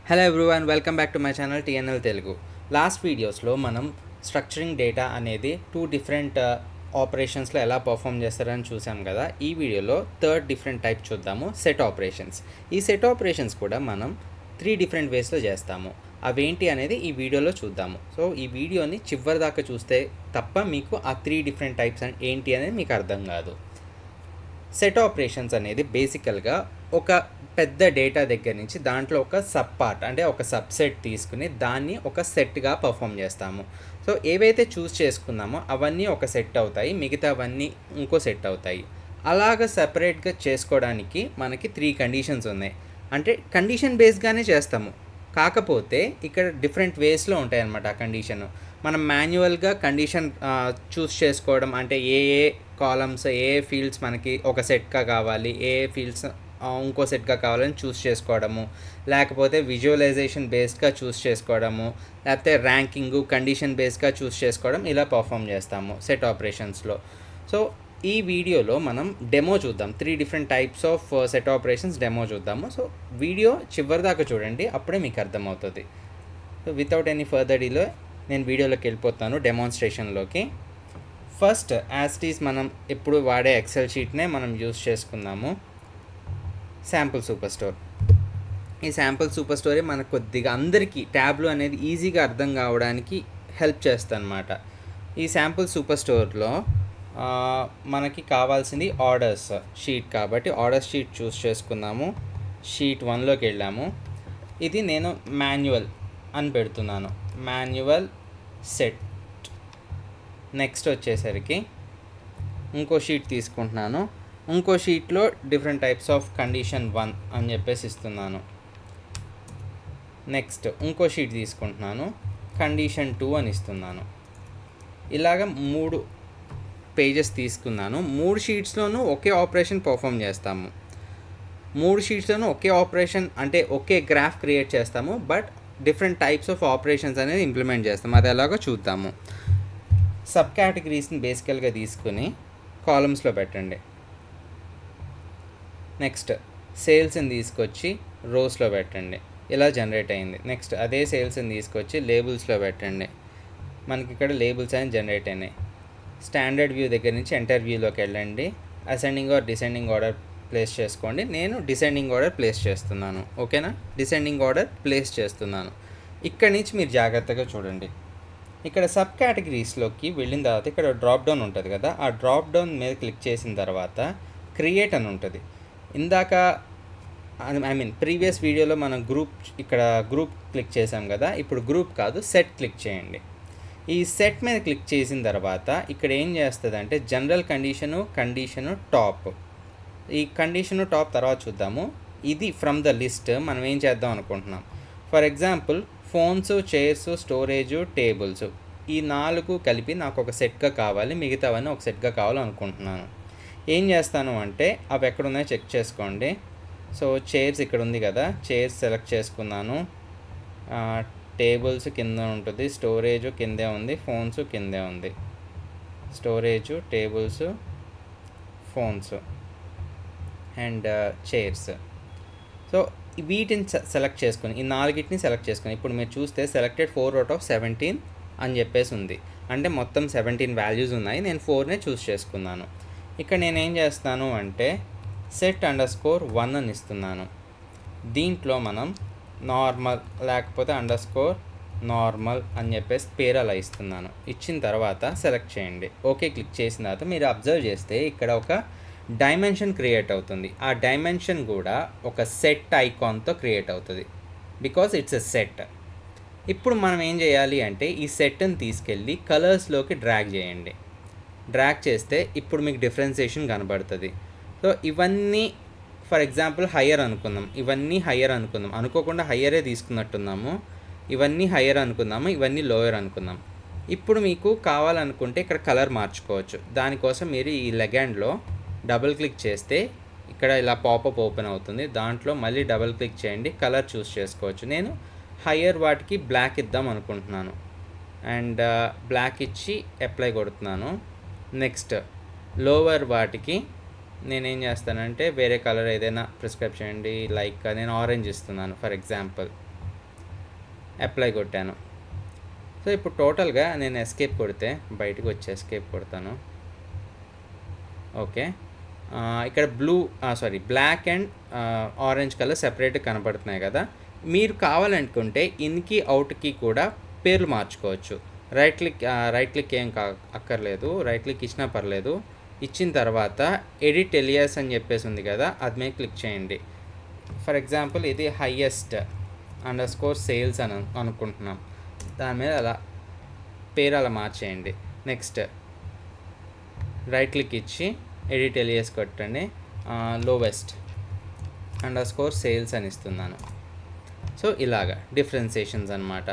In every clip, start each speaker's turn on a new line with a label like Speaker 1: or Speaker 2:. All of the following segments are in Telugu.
Speaker 1: Hello everyone, welcome back to my channel TNL Telugu. Last videos lo manam structuring data అనేది two different operations లో ఎలా పర్ఫామ్ చేస్తారని చూసాం కదా. ఈ వీడియోలో థర్డ్ డిఫరెంట్ టైప్ చూద్దాము, సెట్ ఆపరేషన్స్. ఈ సెట్ ఆపరేషన్స్ కూడా మనం 3 డిఫరెంట్ వేస్లో చేస్తాము. అవేంటి అనేది ఈ వీడియోలో చూద్దాము. సో ఈ వీడియోని చివరి దాకా చూస్తే తప్ప మీకు ఆ 3 డిఫరెంట్ టైప్స్ ఏంటి అనేది మీకు అర్థం కాదు. సెట్ ఆపరేషన్స్ అనేది బేసికల్గా ఒక పెద్ద డేటా దగ్గర నుంచి దాంట్లో ఒక సబ్ పార్ట్ అంటే ఒక సబ్సెట్ తీసుకుని దాన్ని ఒక సెట్గా పర్ఫామ్ చేస్తాము. సో ఏవైతే చూస్ చేసుకున్నామో అవన్నీ ఒక సెట్ అవుతాయి, మిగతావన్నీ ఇంకో సెట్ అవుతాయి. అలాగ సపరేట్గా చేసుకోవడానికి మనకి 3 కండిషన్స్ ఉన్నాయి. అంటే కండిషన్ బేస్గానే చేస్తాము, కాకపోతే ఇక్కడ డిఫరెంట్ వేస్లో ఉంటాయి అన్నమాట. ఆ కండిషన్ మనం మాన్యువల్గా కండిషన్ చూస్ చేసుకోవడం, అంటే ఏ కాలమ్స్ ఏ ఫీల్డ్స్ మనకి ఒక సెట్గా కావాలి, ఏ ఫీల్డ్స్ ఇంకో సెట్గా కావాలని చూస్ చేసుకోవడము, లేకపోతే విజువలైజేషన్ బేస్డ్గా చూస్ చేసుకోవడము, లేకపోతే ర్యాంకింగ్ కండిషన్ బేస్డ్గా చూస్ చేసుకోవడం, ఇలా పర్ఫామ్ చేస్తాము సెట్ ఆపరేషన్స్లో. సో ఈ వీడియోలో మనం డెమో చూద్దాం, 3 different types of set operations demo చూద్దాము. సో వీడియో చివరి దాకా చూడండి, అప్పుడే మీకు అర్థమవుతుంది. సో వితౌట్ ఎనీ ఫర్దర్ డీలో నేను వీడియోలోకి వెళ్ళిపోతాను, డెమాన్స్ట్రేషన్లోకి. ఫస్ట్ యాజ్ ఇట్ ఈస్ మనం ఎప్పుడు వాడే ఎక్సెల్ షీట్నే మనం యూస్ చేసుకుందాము. Sample super store. ఈ శాంపుల్ సూపర్ స్టోరే మనకు కొద్దిగా అందరికీ ట్యాబ్లో అనేది ఈజీగా అర్థం కావడానికి హెల్ప్ చేస్తుంది అన్నమాట. ఈ శాంపుల్ సూపర్ స్టోర్లో మనకి కావాల్సింది ఆర్డర్స్ షీట్, కాబట్టి ఆర్డర్స్ షీట్ చూస్ చేసుకుందాము. షీట్ 1లోకి వెళ్ళాము. ఇది నేను మాన్యువల్ అని పెడుతున్నాను, మాన్యువల్ సెట్. నెక్స్ట్ వచ్చేసరికి ఇంకో షీట్ తీసుకుంటున్నాను. ఇంకో షీట్లో డిఫరెంట్ టైప్స్ ఆఫ్ కండిషన్ 1 అని చెప్పేసి ఇస్తున్నాను. నెక్స్ట్ ఇంకో షీట్ తీసుకుంటున్నాను, కండిషన్ 2 అని ఇస్తున్నాను. ఇలాగ 3 పేజెస్ తీసుకున్నాను. 3 షీట్స్లోనూ ఒకే ఆపరేషన్ పర్ఫామ్ చేస్తాము. 3 షీట్స్లోనూ ఒకే ఆపరేషన్ అంటే ఒకే గ్రాఫ్ క్రియేట్ చేస్తాము, but different types of operations అనేది ఇంప్లిమెంట్ చేస్తాము. అది ఎలాగో చూద్దాము. సబ్ కేటగిరీస్ని బేసికల్గా తీసుకుని కాలమ్స్లో పెట్టండి. నెక్స్ట్ సేల్స్ని తీసుకొచ్చి రోస్లో పెట్టండి. ఇలా జనరేట్ అయింది. నెక్స్ట్ అదే సేల్స్ని తీసుకొచ్చి లేబుల్స్లో పెట్టండి. మనకి ఇక్కడ లేబుల్స్ అని జనరేట్ అయినాయి. స్టాండర్డ్ వ్యూ దగ్గర నుంచి ఎంటర్ వ్యూలోకి వెళ్ళండి. Ascending are descending order place చేసుకోండి. నేను డిసెండింగ్ ఆర్డర్ ప్లేస్ చేస్తున్నాను. ఓకేనా, డిసెండింగ్ ఆర్డర్ ప్లేస్ చేస్తున్నాను. ఇక్కడి నుంచి మీరు జాగ్రత్తగా చూడండి. ఇక్కడ సబ్ కేటగిరీస్లోకి వెళ్ళిన తర్వాత ఇక్కడ డ్రాప్ డౌన్ ఉంటుంది కదా, ఆ డ్రాప్ డౌన్ మీద క్లిక్ చేసిన తర్వాత క్రియేట్ అని ఉంటుంది. ఇందాక ప్రీవియస్ వీడియోలో మనం ఇక్కడ గ్రూప్ క్లిక్ చేసాం కదా, ఇప్పుడు గ్రూప్ కాదు సెట్ క్లిక్ చేయండి. ఈ సెట్ మీద క్లిక్ చేసిన తర్వాత ఇక్కడ ఏం చేస్తుంది అంటే జనరల్ కండిషను టాప్. ఈ కండిషను టాప్ తర్వాత చూద్దాము. ఇది ఫ్రమ్ ద లిస్ట్ మనం ఏం చేద్దాం అనుకుంటున్నాం. For example phones, chairs, storage, tables, ఈ 4 కలిపి నాకు ఒక సెట్గా కావాలి, మిగతావన్నీ ఒక సెట్గా కావాలనుకుంటున్నాను. ఏం చేస్తాను అంటే అవి ఎక్కడున్నాయో చెక్ చేసుకోండి. సో చైర్స్ ఇక్కడ ఉంది కదా, చైర్స్ సెలెక్ట్ చేసుకున్నాను. టేబుల్స్ కింద ఉంటుంది, స్టోరేజ్ కిందే ఉంది, ఫోన్స్ కిందే ఉంది. Storage, tables, phones and chairs. So వీటిని సెలెక్ట్ చేసుకుని ఈ 4ని సెలెక్ట్ చేసుకుని ఇప్పుడు మీరు చూస్తే సెలెక్టెడ్ 4/17 అని చెప్పేసి ఉంది. అంటే మొత్తం 17 వాల్యూస్ ఉన్నాయి, నేను 4నే చూస్ చేసుకున్నాను. ఇక్కడ నేనేం చేస్తాను అంటే set_1 అని ఇస్తున్నాను. దీంట్లో మనం నార్మల్ లేకపోతే _నార్మల్ అని చెప్పేసి పేరు అలా ఇస్తున్నాను. ఇచ్చిన తర్వాత సెలెక్ట్ చేయండి. ఓకే క్లిక్ చేసిన తర్వాత మీరు అబ్జర్వ్ చేస్తే ఇక్కడ ఒక డైమెన్షన్ క్రియేట్ అవుతుంది. ఆ డైమెన్షన్ కూడా ఒక సెట్ ఐకాన్తో క్రియేట్ అవుతుంది, బికాజ్ ఇట్స్ ఎ సెట్. ఇప్పుడు మనం ఏం చేయాలి అంటే ఈ సెట్ని తీసుకెళ్ళి కలర్స్లోకి డ్రాగ్ చేయండి. డ్రాగ్ చేస్తే ఇప్పుడు మీకు డిఫరెన్సియేషన్ కనబడుతుంది. సో ఇవన్నీ ఫర్ ఎగ్జాంపుల్ హయ్యర్ అనుకుందాం, ఇవన్నీ హయ్యర్ అనుకుందాం, అనుకోకుండా హయ్యరే తీసుకున్నట్టున్నాము. ఇవన్నీ హయ్యర్ అనుకుందాము, ఇవన్నీ లోయర్ అనుకుందాం. ఇప్పుడు మీకు కావాలనుకుంటే ఇక్కడ కలర్ మార్చుకోవచ్చు. దానికోసం మీరు ఈ లెగెండ్లో డబుల్ క్లిక్ చేస్తే ఇక్కడ ఇలా పాపప్ ఓపెన్ అవుతుంది. దాంట్లో మళ్ళీ డబుల్ క్లిక్ చేయండి, కలర్ చూస్ చేసుకోవచ్చు. నేను హయ్యర్ వాటికి బ్లాక్ ఇద్దాం అనుకుంటున్నాను అండ్ బ్లాక్ ఇచ్చి అప్లై కొడుతున్నాను. నెక్స్ట్ లోవర్ వాటికి నేనేం చేస్తానంటే వేరే కలర్ ఏదైనా ప్రిస్క్రైబ్ చేయండి, లైక్ నేను ఆరెంజ్ ఇస్తున్నాను ఫర్ ఎగ్జాంపుల్. అప్లై కొట్టాను. సో ఇప్పుడు టోటల్గా నేను ఎస్కేప్ కొడితే బయటకు వచ్చి ఎస్కేప్ కొడతాను. ఓకే, ఇక్కడ బ్లాక్ అండ్ ఆరెంజ్ కలర్ సెపరేట్గా కనపడుతున్నాయి కదా. మీరు కావాలనుకుంటే ఇన్కి అవుట్కి కూడా పేర్లు మార్చుకోవచ్చు. రైట్ క్లిక్ ఏం అక్కర్లేదు, రైట్ క్లిక్ ఇచ్చినా పర్లేదు. ఇచ్చిన తర్వాత ఎడిట్ ఎలియాస్ అని చెప్పేసి ఉంది కదా, అది మీద క్లిక్ చేయండి. ఫర్ ఎగ్జాంపుల్ ఇది highest_sales అని అనుకుంటున్నాం. దాని మీద అలా పేరు అలా మార్చేయండి. నెక్స్ట్ రైట్ క్లిక్ ఇచ్చి ఎడిట్ ఎలియాస్ కొట్టండి. lowest_sales అని ఇస్తున్నాను. సో ఇలాగా డిఫరెన్సియేషన్స్ అనమాట.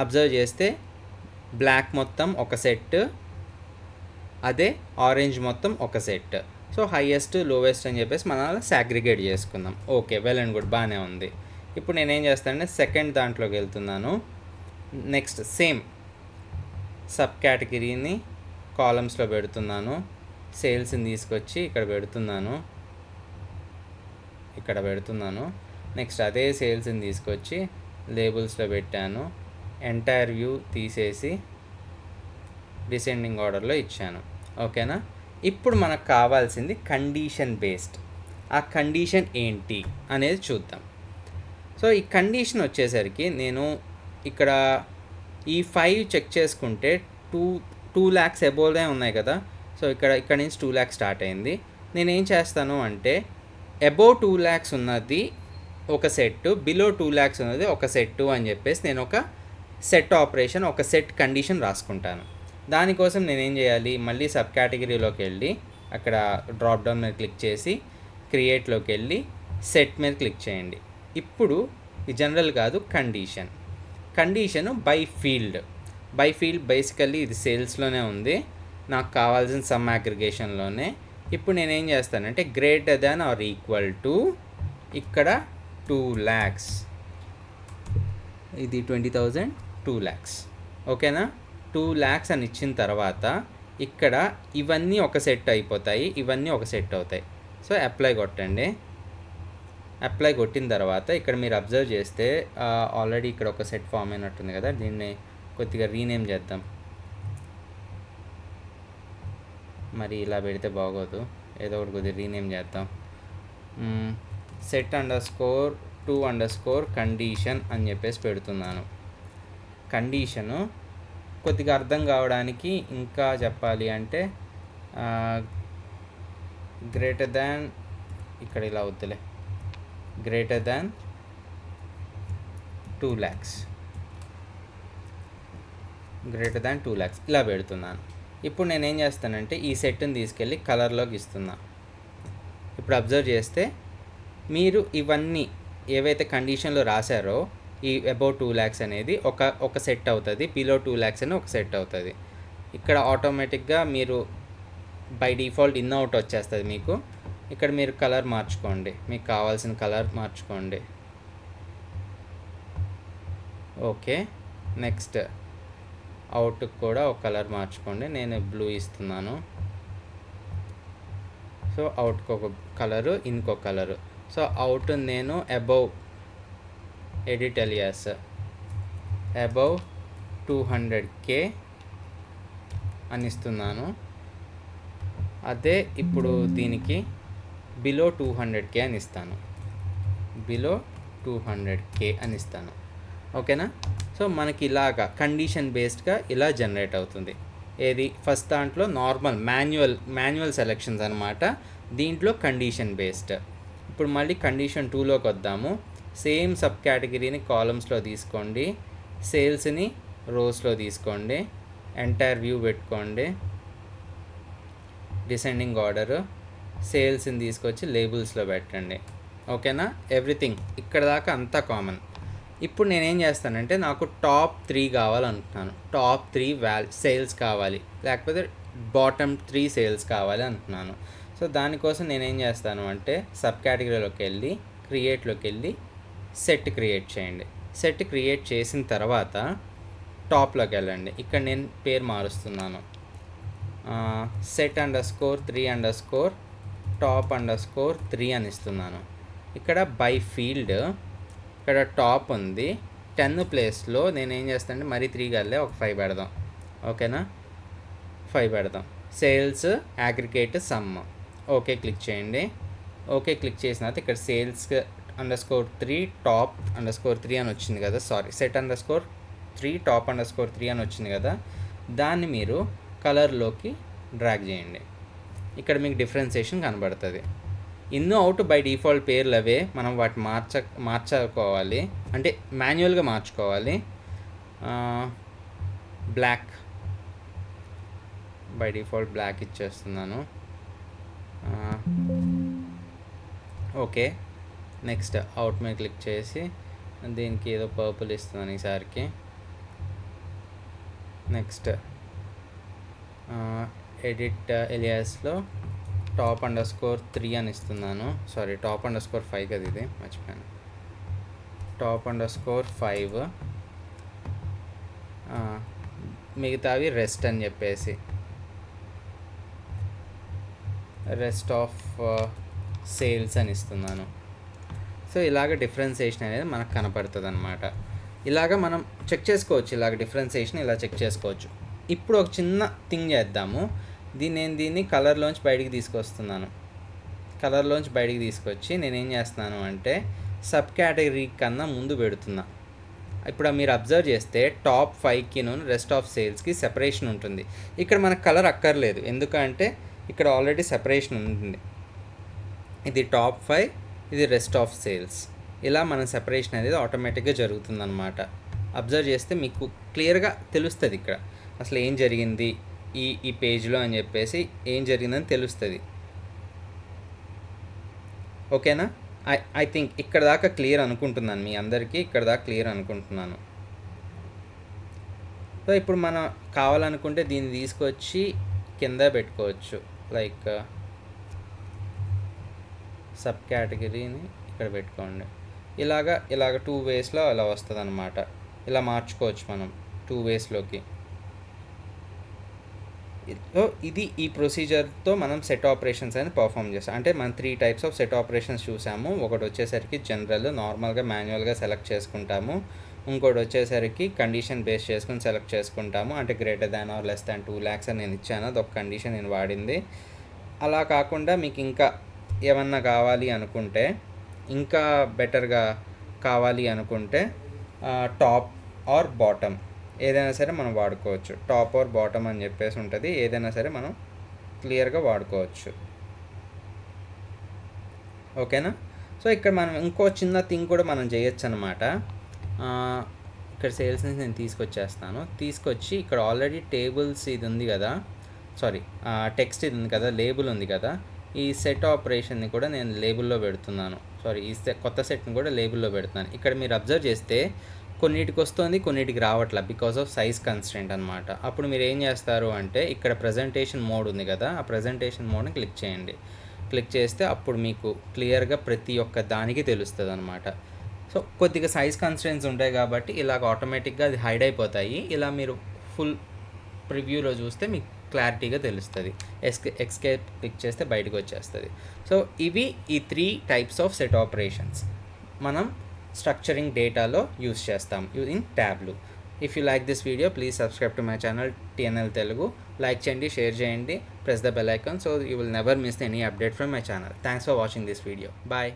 Speaker 1: అబ్జర్వ్ చేస్తే బ్లాక్ మొత్తం ఒక సెట్, అదే ఆరెంజ్ మొత్తం ఒక సెట్. సో హైయెస్ట్ లోవెస్ట్ అని చెప్పేసి మనం అలా సాగ్రిగేట్ చేసుకుందాం. ఓకే, వెల్ అండ్ గుడ్, బాగానే ఉంది. ఇప్పుడు నేనేం చేస్తానంటే సెకండ్ దాంట్లోకి వెళ్తున్నాను. నెక్స్ట్ సేమ్ సబ్ కేటగిరీని కాలమ్స్లో పెడుతున్నాను. సేల్స్ని తీసుకొచ్చి ఇక్కడ పెడుతున్నాను. నెక్స్ట్ అదే సేల్స్ని తీసుకొచ్చి లేబుల్స్లో పెట్టాను. ఎంటైర్ వ్యూ తీసేసి డిసెండింగ్ ఆర్డర్లో ఇచ్చాను. ఓకేనా. ఇప్పుడు మనకు కావాల్సింది కండిషన్ బేస్డ్. ఆ కండిషన్ ఏంటి అనేది చూద్దాం. సో ఈ కండిషన్ వచ్చేసరికి నేను ఇక్కడ ఈ 5 చెక్ చేసుకుంటే 2 lakhs అబోవ్దే ఉన్నాయి కదా. సో ఇక్కడ నుంచి 2 lakhs స్టార్ట్ అయింది. నేనేం చేస్తాను అంటే అబోవ్ 2 lakhs ఉన్నది ఒక సెట్, బిలో 2 lakhs ఉన్నది ఒక సెట్ అని చెప్పేసి నేను ఒక సెట్ ఆపరేషన్, ఒక సెట్ కండిషన్ రాసుకుంటాను. దానికోసం నేనేం చేయాలి, మళ్ళీ సబ్ కేటగిరీలోకి వెళ్ళి అక్కడ డ్రాప్ డౌన్ మీద క్లిక్ చేసి క్రియేట్లోకి వెళ్ళి సెట్ మీద క్లిక్ చేయండి. ఇప్పుడు ఇది జనరల్ కాదు, కండిషను బై ఫీల్డ్ బేసికల్లీ ఇది సేల్స్లోనే ఉంది, నాకు కావాల్సిన సమ్ అగ్రిగేషన్లోనే. ఇప్పుడు నేనేం చేస్తానంటే greater than or equal to ఇక్కడ 2 lakhs, ఇది 20,000 2 lakhs. ఓకేనా. 2 lakhs అని ఇచ్చిన తర్వాత ఇక్కడ ఇవన్నీ ఒక సెట్ అయిపోతాయి, ఇవన్నీ ఒక సెట్ అవుతాయి. సో అప్లై కొట్టండి. అప్లై కొట్టిన తర్వాత ఇక్కడ మీరు అబ్జర్వ్ చేస్తే ఆల్రెడీ ఇక్కడ ఒక సెట్ ఫామ్ అయినట్టుంది కదా, దీన్ని కొద్దిగా రీనేమ్ చేద్దాం. మరి ఇలా పెడితే బాగోదు, ఏదో ఒకటి కొద్దిగా రీనేమ్ చేద్దాం. set_2_condition అని చెప్పేసి పెడుతున్నాను. కండిషను కొద్దిగా అర్థం కావడానికి ఇంకా చెప్పాలి అంటే గ్రేటర్ దాన్, ఇక్కడ ఇలా వద్దులే, గ్రేటర్ దాన్ 2 lakhs ఇలా పెడుతున్నాను. ఇప్పుడు నేనేం చేస్తానంటే ఈ సెట్ని తీసుకెళ్ళి కలర్లోకి ఇస్తున్నా. ఇప్పుడు అబ్జర్వ్ చేస్తే మీరు ఇవన్నీ ఏవైతే కండిషన్లో రాశారో ఈ అబౌవ్ 2 lakhs అనేది ఒక సెట్ అవుతుంది, బిలో 2 lakhs అని ఒక సెట్ అవుతుంది. ఇక్కడ ఆటోమేటిక్గా మీరు బై డిఫాల్ట్ ఇన్ అవుట్ వచ్చేస్తుంది మీకు. ఇక్కడ మీరు కలర్ మార్చుకోండి, మీకు కావాల్సిన కలర్ మార్చుకోండి. ఓకే, నెక్స్ట్ అవుట్కి కూడా ఒక కలర్ మార్చుకోండి. నేను బ్లూ ఇస్తున్నాను. సో అవుట్కి ఒక కలరు, ఇంకో కలరు. సో అవుట్ నేను above edit alias above 200K అని ఇస్తున్నాను. అదే ఇప్పుడు దీనికి బిలో 200K అని ఇస్తాను, బిలో 200K అని ఇస్తాను. ఓకేనా. సో మనకి ఇలాగా కండిషన్ బేస్డ్గా ఇలా జనరేట్ అవుతుంది. ఏది ఫస్ట్ దాంట్లో నార్మల్ మాన్యువల్ సెలెక్షన్స్ అనమాట, దీంట్లో కండిషన్ బేస్డ్. ఇప్పుడు మళ్ళీ కండిషన్ 2లోకి వద్దాము. సేమ్ సబ్ కేటగిరీని కాలమ్స్లో తీసుకోండి, సేల్స్ని రోస్లో తీసుకోండి, ఎంటైర్ వ్యూ పెట్టుకోండి, డిసెండింగ్ ఆర్డర్, సేల్స్ని తీసుకొచ్చి లేబుల్స్లో పెట్టండి. ఓకేనా. ఎవ్రీథింగ్ ఇక్కడ దాకా అంతా కామన్. ఇప్పుడు నేనేం చేస్తానంటే నాకు టాప్ 3 కావాలనుకుంటున్నాను, టాప్ 3 సేల్స్ కావాలి, లేకపోతే బాటమ్ 3 సేల్స్ కావాలి అనుకున్నాను. సో దానికోసం నేనేం చేస్తాను అంటే సబ్ కేటగిరీలోకి వెళ్ళి క్రియేట్లోకి వెళ్ళి సెట్ క్రియేట్ చేయండి. సెట్ క్రియేట్ చేసిన తర్వాత టాప్లోకి వెళ్ళండి. ఇక్కడ నేను పేరు మారుస్తున్నాను, set_3_top_3 అని ఇస్తున్నాను. ఇక్కడ బై ఫీల్డ్ ఇక్కడ టాప్ ఉంది, 10 ప్లేస్లో నేను ఏం చేస్తానంటే మరీ 3 కాదులే, ఒక 5 పెడదాం. ఓకేనా, 5 పెడదాం. Sales aggregate some. Okay click చేయండి. ఓకే క్లిక్ చేసిన తర్వాత ఇక్కడ సేల్స్ _3 టాప్ _3 అని వచ్చింది కదా, సెట్ _3 టాప్ _3 అని వచ్చింది కదా, దాన్ని మీరు కలర్లోకి డ్రాగ్ చేయండి. ఇక్కడ మీకు డిఫరెన్సియేషన్ కనబడుతుంది. ఇన్ అవుట్ బై డిఫాల్ట్ పేర్లు అవే, మనం వాటిని మార్చుకోవాలి, అంటే మాన్యువల్గా మార్చుకోవాలి. బ్లాక్ బై డిఫాల్ట్ బ్లాక్ ఇచ్చేస్తున్నాను. ఓకే, నెక్స్ట్ అవుట్ మీద క్లిక్ చేసి దీనికి ఏదో పర్పుల్ ఇస్తున్నాను ఈసారికి. నెక్స్ట్ ఎడిట్ ఎలియాస్లో టాప్ _3 అని ఇస్తున్నాను. టాప్ _5 కదా, ఇది మర్చిపోయాను. టాప్ _5, మిగతావి రెస్ట్ అని చెప్పేసి రెస్ట్ ఆఫ్ సేల్స్ అని ఇస్తున్నాను. సో ఇలాగ డిఫరెన్సియేషన్ అనేది మనకు కనపడుతుంది అనమాట. ఇలాగ మనం చెక్ చేసుకోవచ్చు, ఇలాగ డిఫరెన్సియేషన్ ఇలా చెక్ చేసుకోవచ్చు. ఇప్పుడు ఒక చిన్న థింగ్ చేద్దాము. దీన్ని కలర్లోంచి బయటికి తీసుకొస్తున్నాను. కలర్లోంచి బయటికి తీసుకొచ్చి నేనేం చేస్తున్నాను అంటే సబ్ కేటగిరీ కన్నా ముందు పెడుతున్నా. ఇప్పుడు మీరు అబ్జర్వ్ చేస్తే టాప్ 5కి రెస్ట్ ఆఫ్ సేల్స్కి సెపరేషన్ ఉంటుంది. ఇక్కడ మనకు కలర్ అక్కర్లేదు, ఎందుకంటే ఇక్కడ ఆల్రెడీ సెపరేషన్ ఉంటుంది. ఇది టాప్ 5, ఇది రెస్ట్ ఆఫ్ సేల్స్. ఇలా మన సెపరేషన్ అనేది ఆటోమేటిక్గా జరుగుతుందన్నమాట. అబ్జర్వ్ చేస్తే మీకు క్లియర్గా తెలుస్తుంది ఇక్కడ అసలు ఏం జరిగింది ఈ పేజ్లో అని చెప్పేసి, ఏం జరిగిందని తెలుస్తుంది. ఓకేనా, ఐ థింక్ ఇక్కడ దాకా క్లియర్ అనుకుంటున్నాను, మీ అందరికీ ఇక్కడ దాకా క్లియర్ అనుకుంటున్నాను. సో ఇప్పుడు మనం కావాలనుకుంటే దీన్ని తీసుకొచ్చి కింద పెట్టుకోవచ్చు, లైక్ సబ్ కేటగిరీని ఇక్కడ పెట్టుకోండి. ఇలాగ 2 వేస్లో అలా వస్తుంది అనమాట. ఇలా మార్చుకోవచ్చు మనం 2 వేస్లోకి. ఇది ఈ ప్రొసీజర్తో మనం సెట్ ఆపరేషన్స్ అనేది పర్ఫామ్ చేస్తాం. అంటే మనం 3 టైప్స్ ఆఫ్ సెట్ ఆపరేషన్స్ చూసాము. ఒకటి వచ్చేసరికి జనరల్, నార్మల్గా మాన్యువల్గా సెలెక్ట్ చేసుకుంటాము. ఇంకోటి వచ్చేసరికి కండిషన్ బేస్ చేసుకుని సెలెక్ట్ చేసుకుంటాము. అంటే greater than or less than 2 lakhs అని నేను ఇచ్చాను, అది ఒక కండిషన్ నేను వాడింది. అలా కాకుండా మీకు ఇంకా ఏమన్నా కావాలి అనుకుంటే, ఇంకా బెటర్గా కావాలి అనుకుంటే టాప్ ఆర్ బాటమ్ ఏదైనా సరే మనం వాడుకోవచ్చు. టాప్ ఆర్ బాటమ్ అని చెప్పేసి ఉంటుంది, ఏదైనా సరే మనం క్లియర్గా వాడుకోవచ్చు. ఓకేనా, సో ఇక్కడ మనం ఇంకో చిన్న థింగ్ కూడా మనం చేయొచ్చు అనమాట. ఇక్కడ సేల్స్ నుంచి నేను తీసుకొచ్చి ఇక్కడ ఆల్రెడీ టేబుల్స్ ఇది ఉంది కదా, టెక్స్ట్ ఇది ఉంది కదా, లేబుల్ ఉంది కదా, ఈ సెట్ ఆపరేషన్ని కూడా నేను లేబుల్లో పెడుతున్నాను. ఈ కొత్త సెట్ని కూడా లేబుల్లో పెడుతున్నాను. ఇక్కడ మీరు అబ్జర్వ్ చేస్తే కొన్నిటికి వస్తుంది, కొన్నిటికి రావట్లేదు, బికాస్ ఆఫ్ సైజ్ కన్స్ట్రెంట్ అనమాట. అప్పుడు మీరు ఏం చేస్తారు అంటే ఇక్కడ ప్రజెంటేషన్ మోడ్ ఉంది కదా, ఆ ప్రజెంటేషన్ మోడ్ని క్లిక్ చేయండి. క్లిక్ చేస్తే అప్పుడు మీకు క్లియర్గా ప్రతి ఒక్క దానికి తెలుస్తుంది అనమాట. సో కొద్దిగా సైజ్ కన్స్ట్రెంట్స్ ఉంటాయి కాబట్టి ఇలాగ ఆటోమేటిక్గా అది హైడ్ అయిపోతాయి. ఇలా మీరు ఫుల్ ప్రివ్యూలో చూస్తే మీకు క్లారిటీగా తెలుస్తుంది. ఎస్కేప్ క్లిక్ చేస్తే బయటకు వచ్చేస్తుంది. సో ఇవి ఈ 3 types ఆఫ్ సెట్ ఆపరేషన్స్ మనం స్ట్రక్చరింగ్ డేటాలో యూస్ చేస్తాం in Tableau. If you like this video please subscribe to my channel TNL Telugu. Like చేయండి, షేర్ చేయండి, press the bell icon so you will never miss any update from my channel. Thanks for watching this video. Bye.